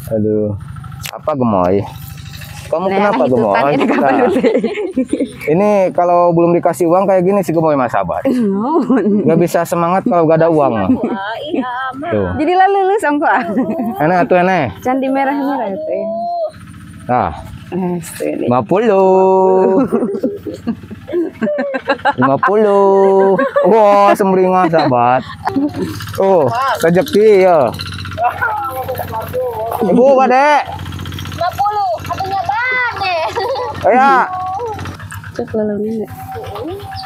Aduh, apa gemoy? Kamu kenapa gemoy? Nah, ini kalau belum dikasih uang kayak gini sih gemoy mas sahabat. Nggak bisa semangat kalau gak ada uang. Tuh. Jadi lah lulus ongko. Enak tuh enak. Candi merah-merah itu. Nah, 50. 50. Wah, semringah sahabat. Oh, rezeki ya. Ibu Badek. 50, katanya Bade. Ya. Cek lalu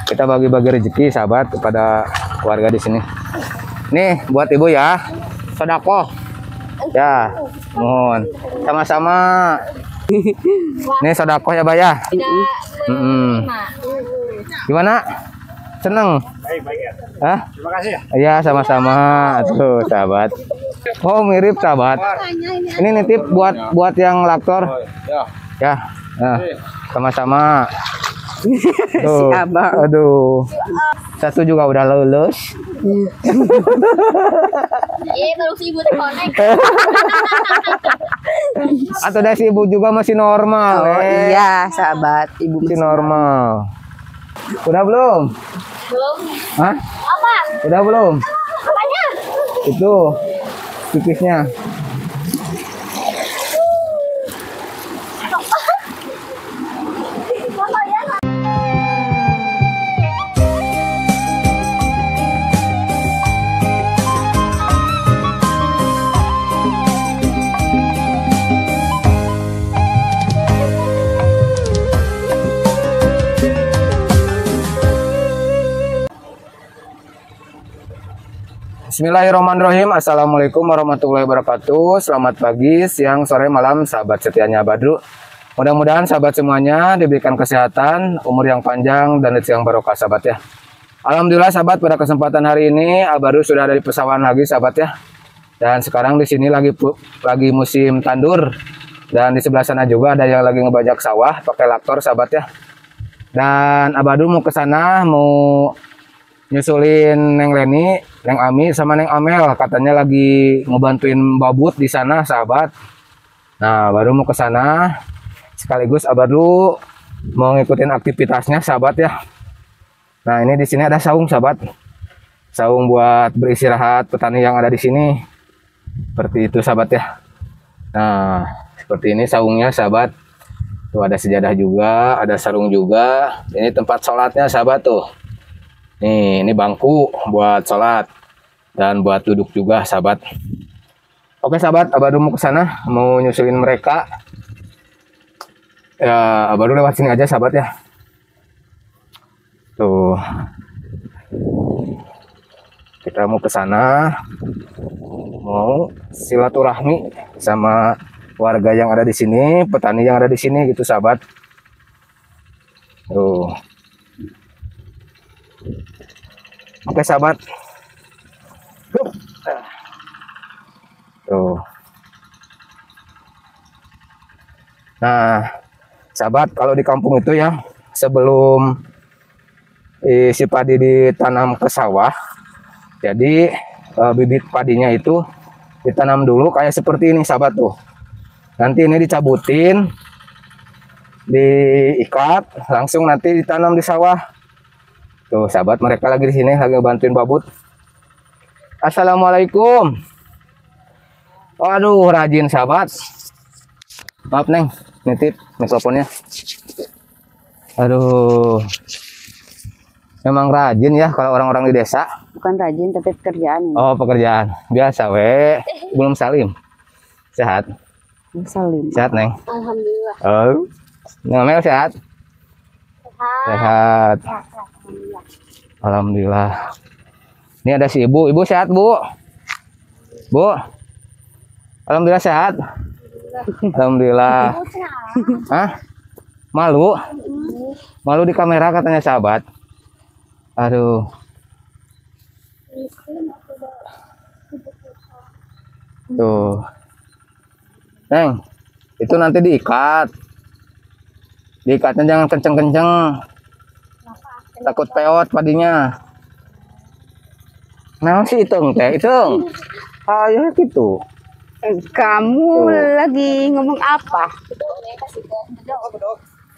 Kita bagi-bagi rezeki sahabat kepada keluarga di sini. Nih buat ibu ya, sedekah. Ya, mohon. Sama-sama. Nih sedekah ya, Bay ya. Gimana? Seneng? Baik ya. Hah? Terima kasih ya. Iya, sama-sama. Tuh, sahabat. Oh, mirip sahabat. Ini nitip buat yang laktor. Ya. Ya. Nah, sama-sama. Tuh. Si abang. Aduh. Satu juga udah lulus. Baru si ibu connect. Atau dari si ibu juga masih normal. Oh iya, sahabat. Ibu Masih normal. Udah belum? Belum. Hah? Apa? Udah belum? Apanya? Itu pipisnya. Foto ya. Bismillahirrahmanirrahim. Assalamualaikum warahmatullahi wabarakatuh. Selamat pagi, siang, sore, malam, sahabat setianya Badru. Mudah-mudahan sahabat semuanya diberikan kesehatan, umur yang panjang, dan rezeki yang barokah sahabat ya. Alhamdulillah sahabat, pada kesempatan hari ini Badru sudah ada di pesawahan lagi sahabat ya. Dan sekarang di sini lagi musim tandur. Dan di sebelah sana juga ada yang lagi ngebajak sawah pakai laktor sahabat ya. Dan Badru mau ke sana mau nyusulin Neng Leni, Neng Ami, sama Neng Amel. Katanya lagi ngebantuin babut di sana, sahabat. Nah, baru mau ke sana. Sekaligus Badru mau ngikutin aktivitasnya, sahabat ya. Nah, ini di sini ada saung, sahabat. Saung buat beristirahat petani yang ada di sini. Seperti itu, sahabat ya. Nah, seperti ini saungnya, sahabat. Tuh ada sejadah juga, ada sarung juga. Ini tempat sholatnya, sahabat tuh. Nih, ini bangku buat sholat dan buat duduk juga, sahabat. Oke, sahabat, Badru mau ke sana, mau nyusulin mereka. Ya, Badru lewat sini aja, sahabat ya. Tuh, kita mau ke sana, mau silaturahmi sama warga yang ada di sini, petani yang ada di sini, gitu, sahabat. Tuh. Oke sahabat. Tuh. Nah, sahabat, kalau di kampung itu ya, sebelum si padi ditanam ke sawah, jadi bibit padinya itu ditanam dulu kayak seperti ini, sahabat tuh. Nanti ini dicabutin, diikat, langsung nanti ditanam di sawah. Tuh, sahabat, mereka lagi di sini lagi bantuin babut. Assalamualaikum. Waduh, rajin sahabat. Maaf Neng, nitip mikrofonnya. Aduh, memang rajin ya kalau orang-orang di desa. Bukan rajin tapi pekerjaan. Oh, pekerjaan biasa we. Belum salim. Sehat. Salim. Sehat Neng. Alhamdulillah. Oh, Ngamel sehat. Sehat. Alhamdulillah. Ini ada si ibu. Ibu sehat, Bu? Bu? Alhamdulillah sehat. Alhamdulillah. Hah? Malu? Malu di kamera katanya, sahabat. Aduh. Tuh. Neng, itu nanti diikat. Diikatnya jangan kenceng-kenceng. Takut peot padinya. Nah, si hitung teh, hitung. Ayo gitu. Kamu lagi ngomong apa?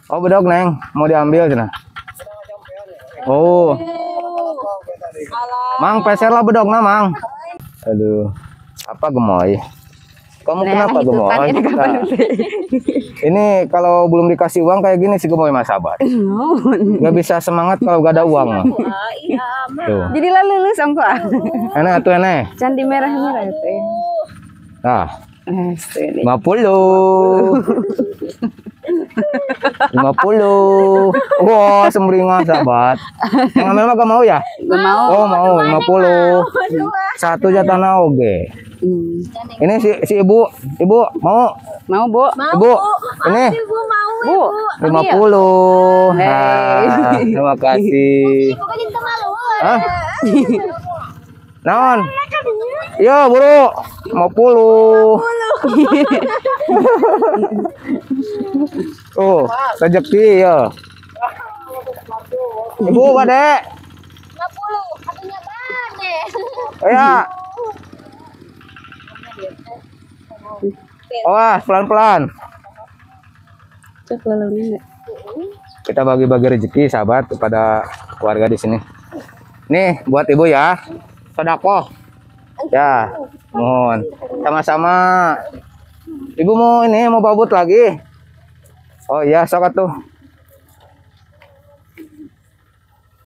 Oh bedog neng, mau diambil cina. Oh, mang peser lah bedog na mang. Aduh, apa gemoy? Kamu kenapa gemoy? Nah, ini kalau belum dikasih uang kayak gini sih gemoy mas sahabat. Gak bisa semangat kalau gak ada uang. Tuh. Jadi lah lulus ongko. Enak tuh enak. Candi merah-merah itu. Nah, 50. 50. Wah, semringah sahabat. Yang ambil mah gak mau ya? Gak mau. Oh, mau 50. Satu jatah oge. Ini si ibu mau? Mau, Bu? Ibu, ini Ibu mau Bu. 50. Nah, terima kasih. Ibu kan kita malu. Hah? Naon? Yo, buru. 50. Oh, rezeki ya. Ibu, Bade. 50. Katanya Bade. Ya. Oh, pelan-pelan. Cek balonnya enggak? Kita bagi-bagi rezeki sahabat kepada keluarga di sini. Nih buat ibu ya, sedekah. Ya, mohon. Sama-sama. Ibu mau ini mau babut lagi. Oh iya, sok atuh.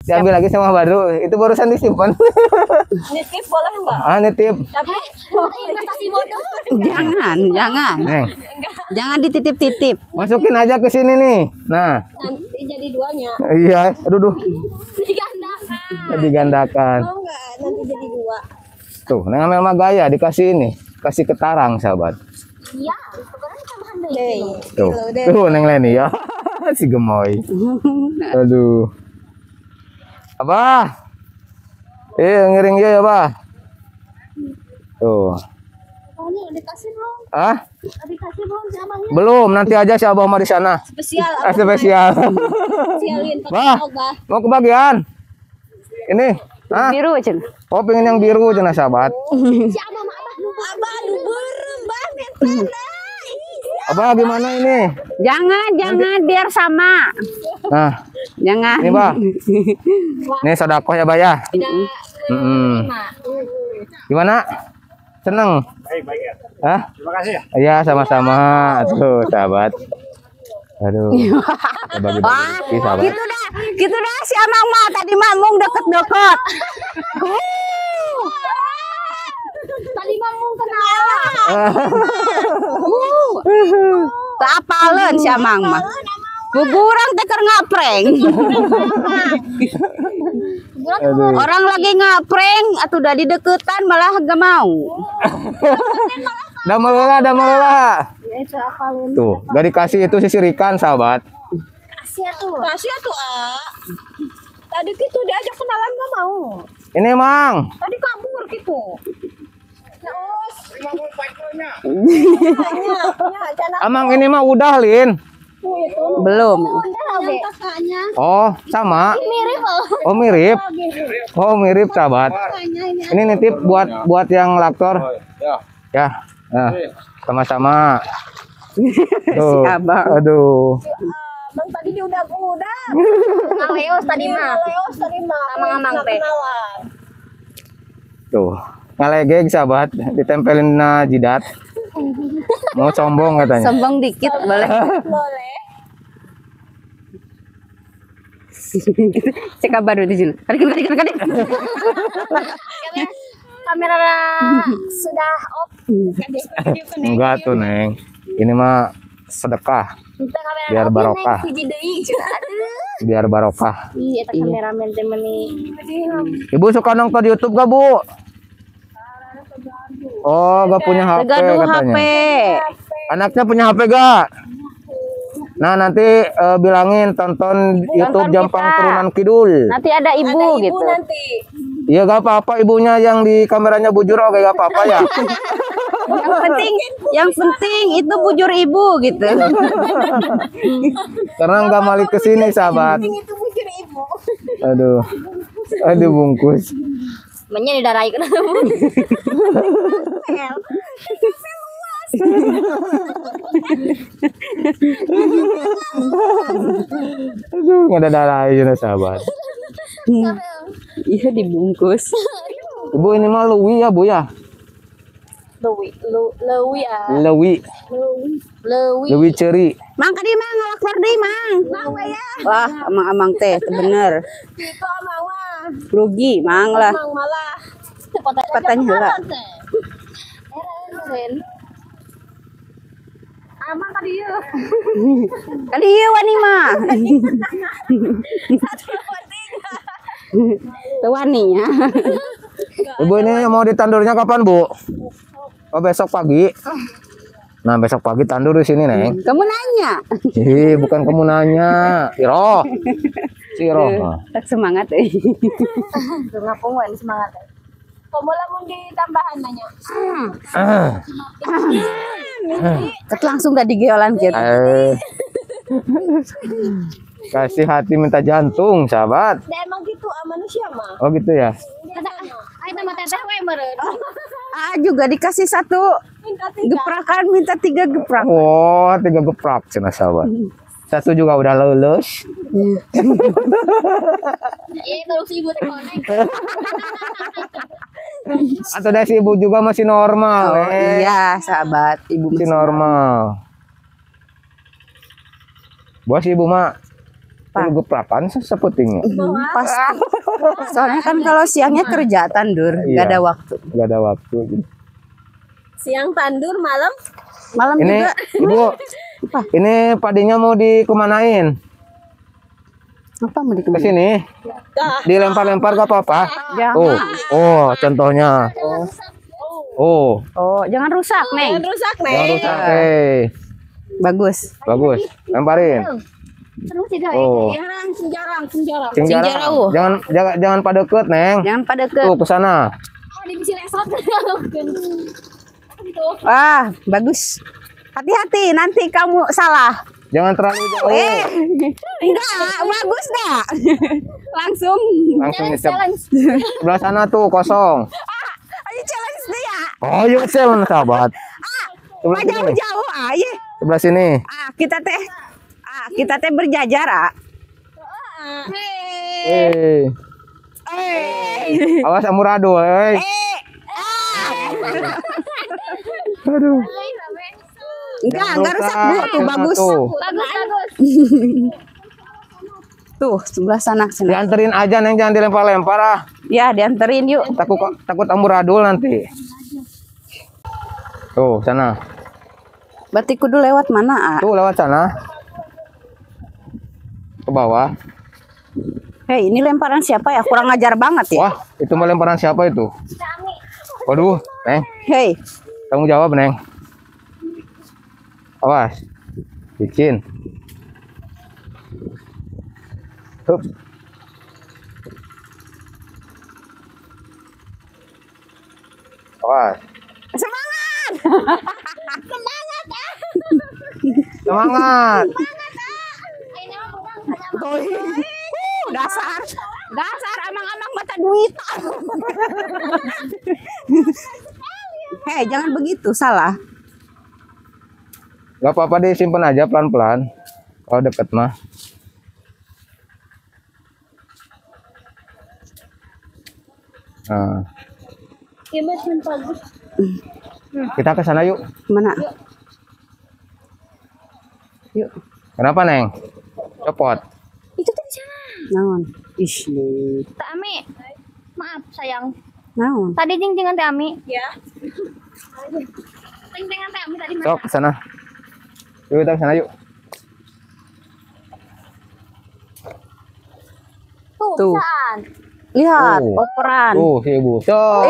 Diambil lagi sama baru. Itu barusan disimpan. Nitip boleh enggak? Ah, nitip. Tapi investasi bodoh. Jangan. Neng, Jangan dititip-titip. masukin aja ke sini nih. Nah, Nanti jadi duanya. iya, aduh, Digandakan. digandakan. Mau enggak? Nanti jadi dua. Tuh, Neng Amel mah gaya dikasih ini, kasih ketarang sahabat. Iya, sebenarnya tambahan deh. Tuh Neng Leni ya. Si gemoy. Aduh. Apa? Ngiring ya, Pak. Tuh. Oh, ini dikasih belum? Ah? Dikasih belum si abangnya? Belum, nanti aja si Abah mah di sana. Spesial. Spesial. Spesialin Wah, mau kebagian. Ini, ah? Biru, Cen. Oh, pengen yang biru cenah sahabat. Si abang mah abang burem banget. Abah gimana ini? Jangan biar sama. Nah, Jangan. ini, Bah. Ini sedekah ya, Bah ya. Gimana? Seneng? Baik ya. Hah? Terima kasih ya. Iya, sama-sama. Tuh, sahabat. Aduh. Kita bagi-bagi rezeki, sahabat. Gitu dah si Amang mah tadi mamung deket-deket. Tadi bangun kenal. Tak apalen si Amang mah. Gugurang teker ngapreng. Aduh. Orang lagi ngapreng atuh udah di deketan malah gak mau. Dah melela. Tuh, gak dikasih itu sisirikan, sahabat. Kasih tuh, Tadi gitu diajak kenalan gak mau. Ini, Mang. Tadi kabur gitu. Amang ini mah udah, Lin. Belum. Kakaknya Oh, sama. mirip loh. Oh, mirip. Oh, mirip, sahabat. Ini nitip buat yang laktor. Ya. Nah, sama-sama. Tuh. Abang. Aduh. Bang tadi dia udah. Mang Leos tadi mah. Amang-amang teh. Tuh. Ngalegeg, sahabat. Ditempelin na jidat. Mau sombong katanya. Sombong dikit boleh. Boleh. Cek kabar di sini. Kadek. Kamera sudah off. Enggak tuh, Neng. Ini mah sedekah. Biar barokah. Biar barokah. Iya, kameramen temen nih. Ibu suka nonton di YouTube gak, Bu? Oh, gak punya HP Gaduh katanya. HP. Anaknya punya HP gak? Nah, nanti bilangin tonton YouTube Jampang kita. Turunan Kidul. Nanti ada ibu gitu. Iya, gak apa-apa ibunya yang di kameranya bujur, oke gak apa-apa ya. Yang penting itu bujur ibu gitu. Karena nggak balik ke sini, sahabat. Itu bujur ibu. Aduh bungkus. Menyanyi darai kenapa? Aduh, nggak ada darah aja sahabat. Iya dibungkus. Ibu ini mah lewi ya bu ya. Lewi, lewi ah. Lewi, Lewi. lewi ceri. Mang kadi mang ngalak di mang. Mang ya. Wah, amang-amang teh bener. Itu mawah. Rugi mang lah. Mang malah. Patahnya heula. Amang tadi ya. Kali ieu wani mah. Tuh waninya. Ibu ini mau ditandurnya kapan bu? Oh besok pagi. Nah besok pagi tandur di sini neng. Kamu nanya. Ih bukan kamu nanya. Iroh. Si Iroh. Tak semangat euy. Ngapung we semangat. Kamu lamun ditambahan nanya. Tek langsung dah digeolan gitu. Kasih hati minta jantung sahabat. Da emang gitu manusia mah. Oh gitu ya. Ayo nama teteh we meureun. Ah juga dikasih satu geprakan minta 3 geprak. Oh 3 geprak cina sahabat. Satu juga udah lulus. Iya terus ibu teh konek. Atau dari si ibu juga masih normal. Oh iya sahabat, ibu Masih normal. Buat si ibu mah geprakan seputingnya. pas. Soalnya kan kalau siangnya kerja tandur, Iya. gak ada waktu. Gak ada waktu. Siang tandur, malam Malam Ini juga. ibu, ini padinya mau dikemanain? Apa mau Ke dikemana? sini? Dilempar-lempar gak apa-apa? Jangan. Oh, contohnya. Oh, Oh, jangan rusak, Neng. rusak jangan nih. rusak. Bagus. Bagus. Lemparin. Terus tidak Oh. jarang, jarang. Cinjarau. Jangan pada deket, Neng. Jangan pada ke. Tuh, ke sana. Oh, di bisi lesot. Wah, bagus. Hati-hati, nanti kamu salah. Jangan terlalu jauh. Enggak, bagus dah. Langsung. Langsung ngecep. Sebelah sana tuh kosong. Ayo challenge dia. Oh, yuk sel sahabat. Sebelah Mah sini. jauh-jauh aja. Sebelah sini. Kita teh berjajar, ah. Eh, awas amburadul, Aduh. Enggak rusak, Bu. Tuh bagus. Tuh. Bagus. Tuh, sebelah sana. Dianterin aja Neng, jangan dilempar-lempar ah. Ya, dianterin yuk. Takut amburadul nanti. Tuh, sana. Berarti kudu lewat mana, ah? Tuh lewat sana. Ke bawah. Hei, ini lemparan siapa ya? Kurang ajar banget ya. Wah, itu mah lemparan siapa itu? Waduh, Neng. Hei, Tanggung jawab, Neng. Awas. Licin. Hup. Awas. semangat. Semangat. Dasar amang-amang mata duit. Hei, jangan begitu, salah. Gak apa-apa deh, simpen aja pelan-pelan. Kalau deket mah. Nah, Bagus. kita ke sana yuk. Mana? Yuk. Kenapa, Neng? Copot. Itu tadi sana. Naon? Ish, Teh Ami. Maaf sayang. naon? Tadi jing-jingan Teh Ami. Ya. Jing-jingan Teh Ami tadi mana? Sok ke sana. Yuk kita ke sana yuk. Tuh. Saan? Lihat, Tuh. operan. Tuh, si ibu. Sok.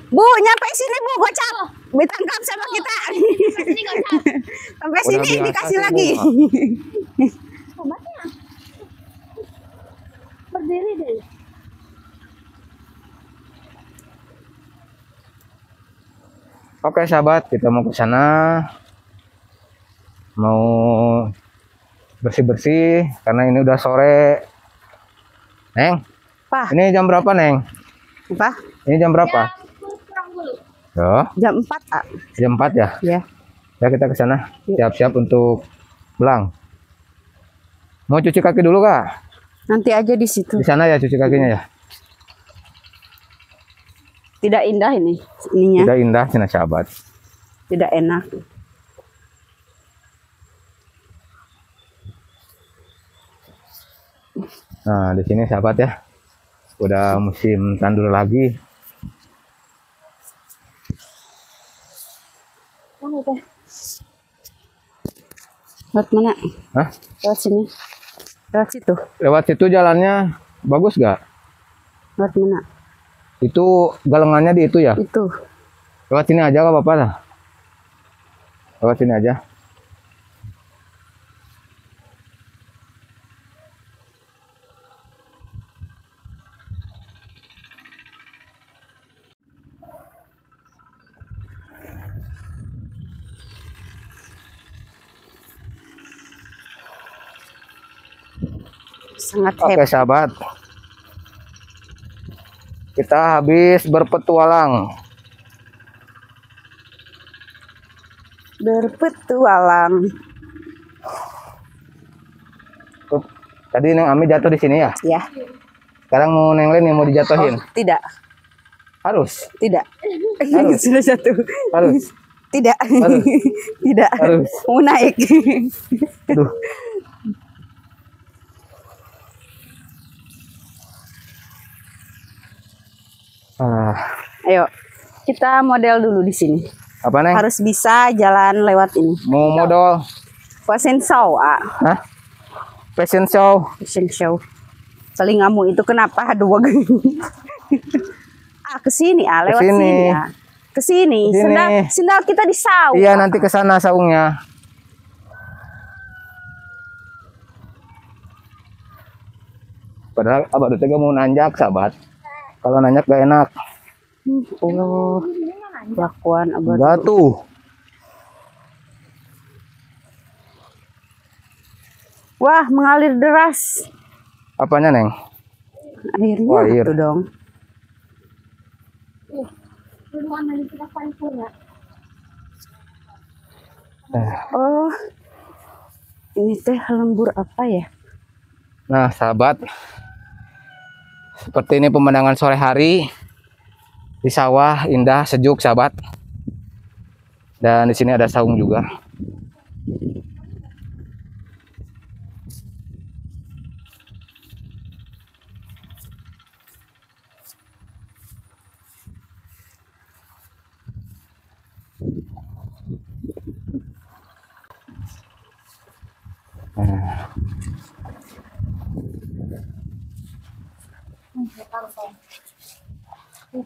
Bu, nyampe sini Bu, gocap. Ditangkap sama kita. Sini gocap. Sampai Udah sini biasa dikasih sih, lagi. Bu. Obatnya. Berdiri deh. Oke sahabat, kita mau ke sana. Mau bersih-bersih karena ini udah sore. Neng, Pak, ini jam berapa, Neng? apa? Ini jam berapa? Kurang dulu. Ya, Jam 4, ah. jam 4 ya. Ya. Ya kita ke sana. Siap-siap untuk belang. Mau cuci kaki dulu Kak? Nanti aja di situ. Di sana ya cuci kakinya ya. Tidak indah ini, ininya. Tidak indah cina sahabat. Tidak enak. Nah di sini sahabat ya, udah musim tandur lagi. Lewat mana? Hah? Lewat sini. Lewat situ. Lewat situ jalannya bagus gak? Lewat mana? Itu galengannya di itu ya? Itu. Lewat sini aja gak apa-apa lah. Lewat sini aja. Sangat Oke hebat. sahabat, kita habis berpetualang. Berpetualang. Tuh, tadi Neng Ami jatuh di sini ya. Ya. Sekarang mau Neng Lin yang mau dijatuhin. Oh, tidak. Harus. Tidak. Harus. Sudah jatuh. Harus. Tidak. Harus. Tidak. Harus. Mau naik. Aduh. Ayo, kita model dulu di sini. Apa Neng? Harus bisa jalan lewat ini. Mau modal? Fashion show, Hah? Fashion show. Fashion show. Telingamu itu kenapa? Aduh. Ke sini, lewat Kesini. sini. Ke sini. Kesini. Sendal kita di saung. Iya nanti ke sana saungnya. Padahal abah tega mau nanjak sahabat. Kalau nanjak gak enak. Allah. Kelakuan abah. Enggak tuh. Wah, mengalir deras. Apanya Neng? Airnya Wah, air. tuh dong. Oh. Ini teh lembur apa ya? Nah sahabat, seperti ini pemandangan sore hari di sawah, indah, sejuk sahabat. Dan di sini ada saung juga.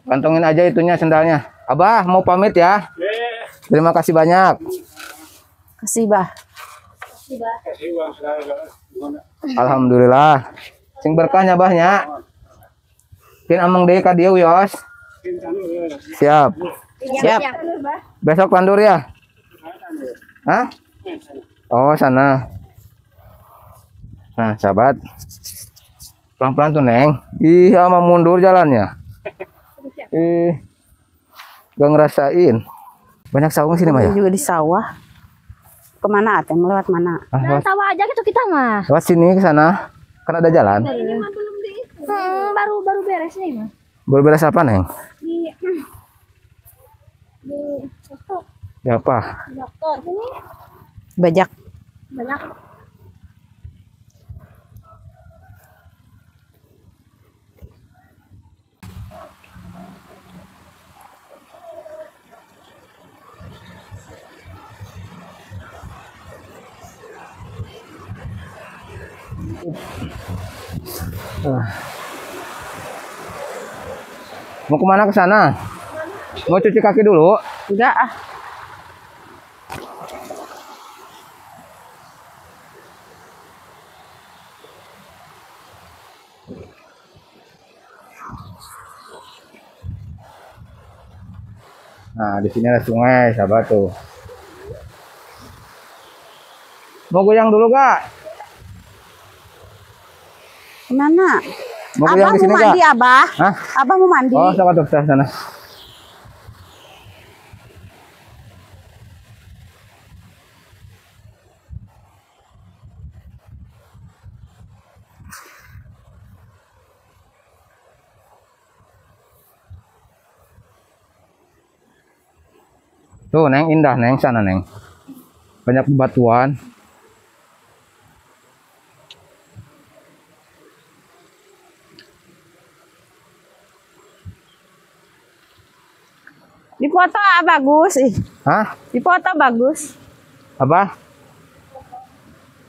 Kantongin aja itunya sendalnya. Abah mau pamit ya. Terima kasih banyak. Kasih bah. Alhamdulillah. Sing berkahnya bahnya. Kin amang deui ka dieu wios. Siap. Siap. Besok tandur ya? Hah? Oh, sana. Nah, sahabat. Pelan-pelan tuh, Neng. Ih, ama mundur jalannya. Gak ngerasain. Banyak saung sini, Maya. Juga di sawah. Kemana Ateng? Melewat mana? Lewat, Sawah aja gitu kita mah. lewat sini ke sana. Kan ada jalan. Baru beres nih mah. Baru beres apa, Neng? Di Ya apa? dokter ini Bajak. banyak. Mau kemana ke sana? Mau cuci kaki dulu? Enggak ah. Nah, di sini ada sungai, sahabat tuh. Mau goyang dulu, Kak? Kemana? Mau Abah goyang di mau sini, mandi, Kak? Abah. Hah? Abah mau mandi. Oh, sahabat tuh, sana. Tuh, Neng, indah, Neng, sana, Neng. Banyak batuan. Di foto bagus ih. Hah? Di foto bagus. Apa?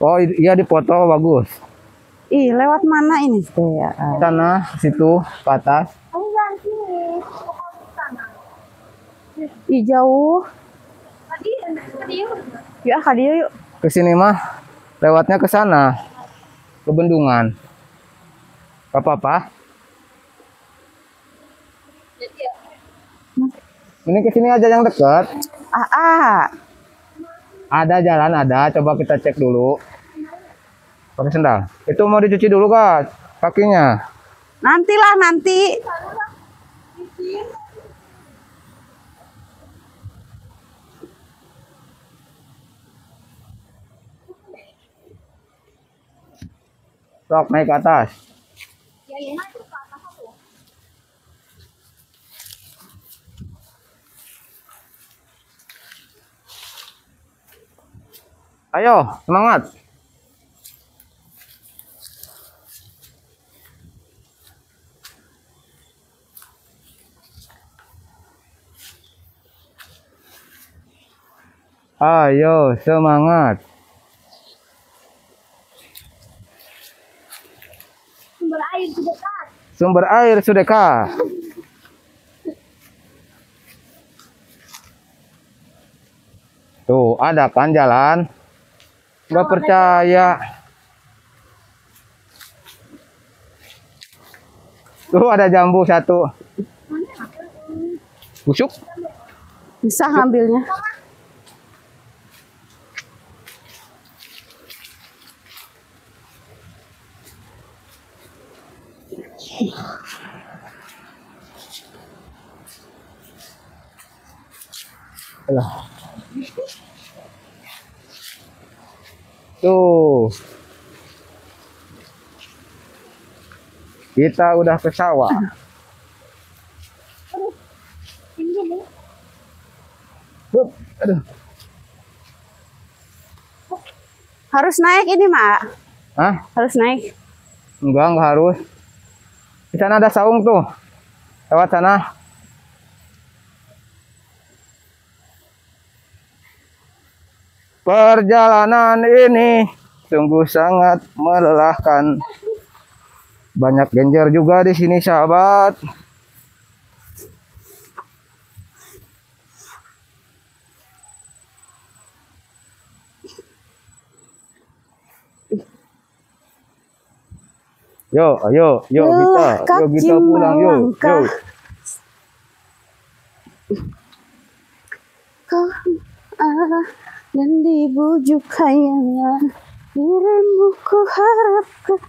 Oh, iya di foto bagus. Ih, lewat mana ini teh? Sana, situ, ke atas. Ih, jauh. Ya, ke dia yuk. Ke sini mah lewatnya ke sana. Ke bendungan. Gak apa-apa. Ini ke sini aja yang dekat. Ada jalan, ada. Coba kita cek dulu. Pakai sendal. Itu mau dicuci dulu, Kak, kakinya. Nantilah nanti. Sok naik ke atas. Ayo, semangat. Ayo, semangat. Sumber air di dekat. Sumber air sudah dekat. Tuh, ada kan jalan? Nggak percaya. Tuh, ada jambu satu. Busuk? Bisa ngambilnya. Alah. Tuh. Kita udah ke sawah. Hup, aduh. Harus naik ini, Mak. Hah? Harus naik. Enggak harus. Di sana ada saung tuh. Lewat sana. Perjalanan ini sungguh sangat melelahkan. Banyak genjer juga di sini, sahabat. Yo, ayo, yuk kita pulang, yuk. Kau arah dan dibujuk khayalan, dirimu ku harapkan,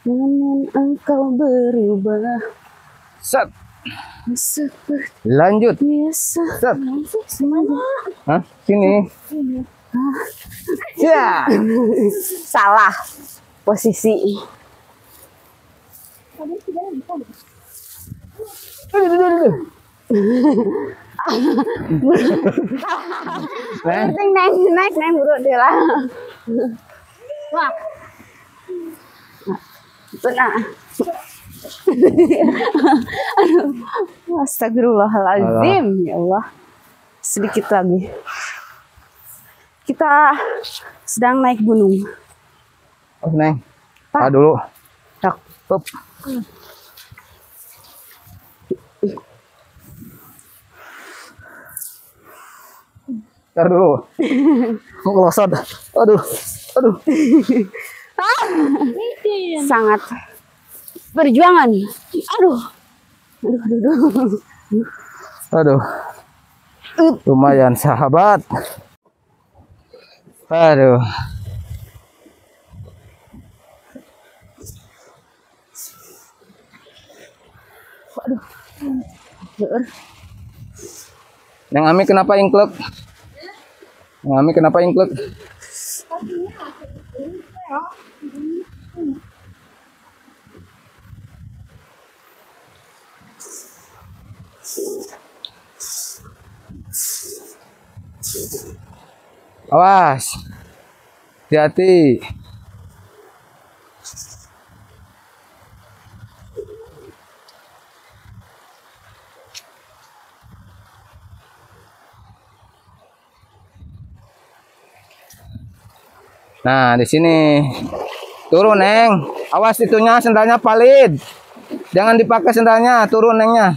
namun engkau berubah. Set, Seperti lanjut. biasa. Set. Semuanya. Hah? Sini. Ya. Salah posisi. Naik buruk dia lah. Wah. Benar. Aduh, astagfirullahaladzim, ya Allah. Sedikit lagi. Kita sedang naik gunung. Oh, Neng. Pak. Dulu. Tak. Hup. Ntar dulu. Ngelosot. Aduh. Sangat perjuangan. Aduh. Lumayan, sahabat. Aduh. Neng Ami kenapa ingklek? Neng Ami kenapa ingklek? Awas. Hati-hati. Nah, di sini. Turun, Neng. Awas itunya, sendalnya valid. Jangan dipakai sendalnya, turun, Nengnya.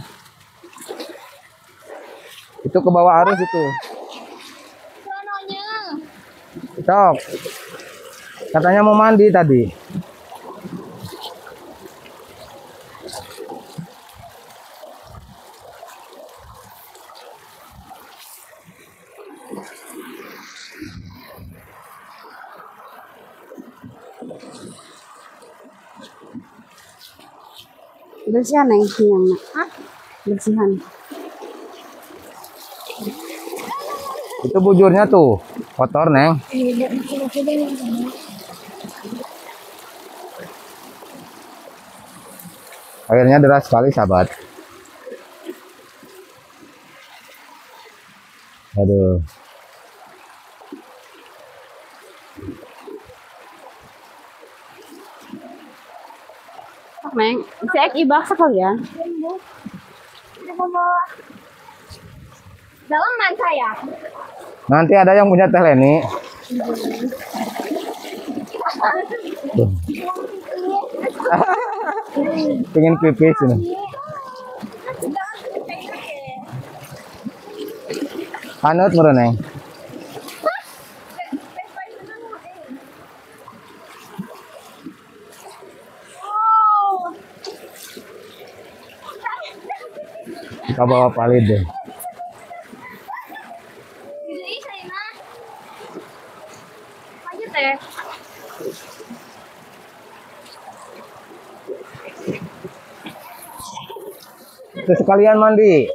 Itu ke bawah arus itu. Stop. Katanya mau mandi tadi. Bersihan yang siang, Nak. Hah? Bersihan. Itu bujurnya tuh, kotor, Neng. Airnya deras sekali, sahabat. Aduh. Neng, cek ibak sekalian. Dalaman saya. Nanti ada yang punya Teh Leni. Pengen pipis ini. Anut meureun, Neng. Ka bawa valid deh. Lanjut deh. Terus sekalian mandi.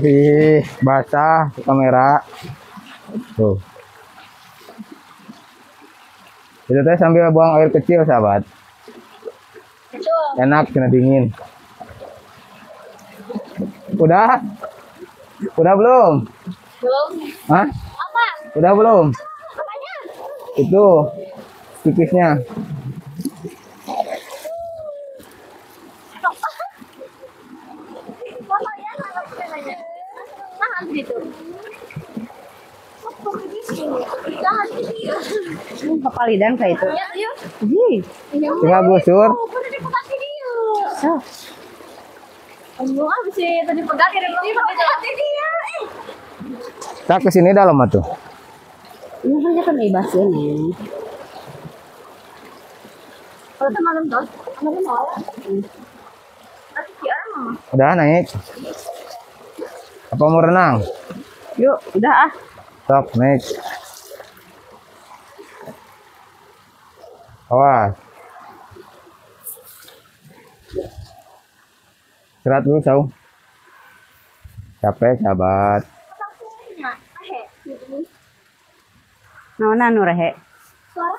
Ih, basah kamera. Tuh. Itu teh sambil buang air kecil, sahabat. Betul. Enak, kena dingin. Udah? Udah belum? Belum. Hah? Apa? Udah belum? Apanya? Itu pipisnya. Fotonya sama sepedanya. Tahan situ. Tahan situ. Kepalidan kayak itu. Ya, yuk. Ih, Tinggal gusur. Udah dipegang video. so. Aduh, abis itu dipegang kirim lagi pakai dia. Tak kesini dalam tuh. Ini hanya kan ibas ya, Neng. Kalau itu malam tuh, malam mau. Nanti siaran mama. Udah naik. Apa mau renang? Yuk, udah ah. Sok naik. Awas. Serat dulu, Sau. Capek, sahabat. Naona nu rehe? Suara?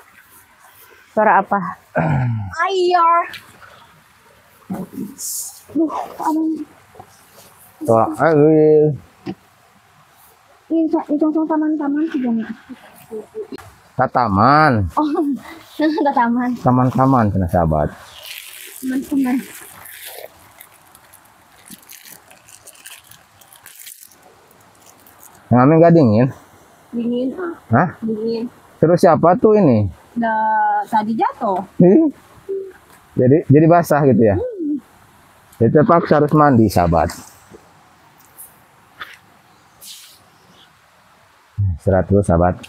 Suara apa? Air. Tuh, ayo. Itu taman-taman juga nih. Ke taman. Oh, ada taman. Taman-taman, kena sahabat. Teman-teman. Yang Amin gak dingin? Dingin. Hah? Dingin. Terus siapa tuh ini? Udah tadi jatuh. Jadi basah gitu ya? Jadi terpaksa harus mandi, sahabat. Serat dulu, sahabat.